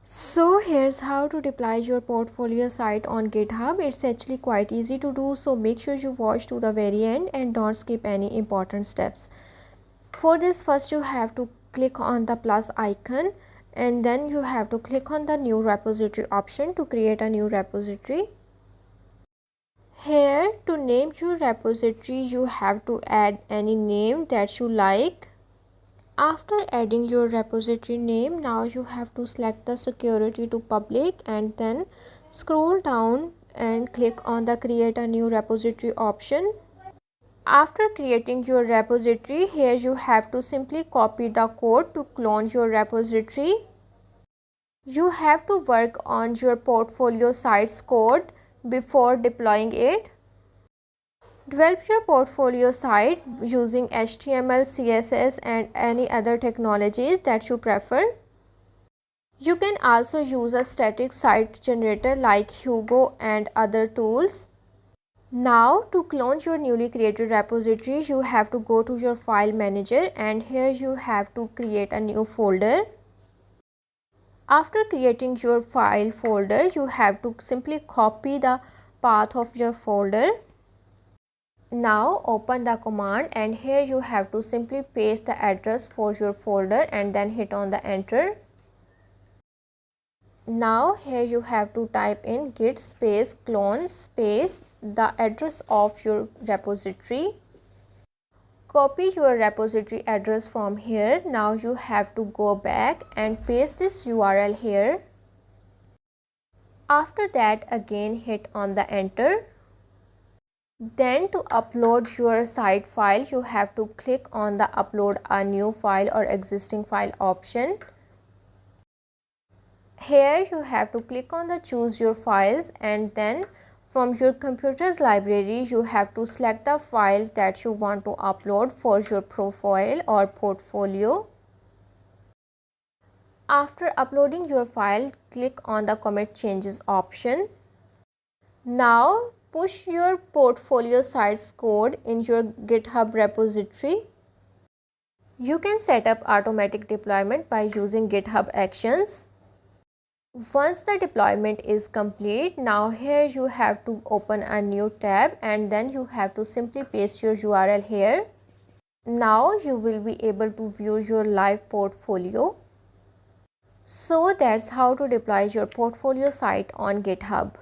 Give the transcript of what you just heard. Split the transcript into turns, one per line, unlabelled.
So here's how to deploy your portfolio site on GitHub. It's actually quite easy to do, so make sure you watch to the very end and don't skip any important steps. For this, first you have to click on the plus icon and then you have to click on the new repository option to create a new repository. Here, to name your repository, you have to add any name that you like. After adding your repository name, now you have to select the security to public and then scroll down and click on the create a new repository option. After creating your repository, here you have to simply copy the code to clone your repository. You have to work on your portfolio site's code before deploying it. Develop your portfolio site using HTML, CSS and any other technologies that you prefer. You can also use a static site generator like Hugo and other tools. Now to clone your newly created repository, you have to go to your file manager and here you have to create a new folder. After creating your file folder, you have to simply copy the path of your folder. Now open the command and here you have to simply paste the address for your folder and then hit on the enter. Now here you have to type in git space clone space the address of your repository. Copy your repository address from here. Now you have to go back and paste this URL here. After that, again hit on the enter. Then to upload your site file, you have to click on the upload a new file or existing file option. Here you have to click on the choose your files and then from your computer's library you have to select the file that you want to upload for your profile or portfolio. After uploading your file, click on the commit changes option. Now push your portfolio site's code in your GitHub repository. You can set up automatic deployment by using GitHub Actions. Once the deployment is complete, now here you have to open a new tab and then you have to simply paste your URL here. Now you will be able to view your live portfolio. So that's how to deploy your portfolio site on GitHub.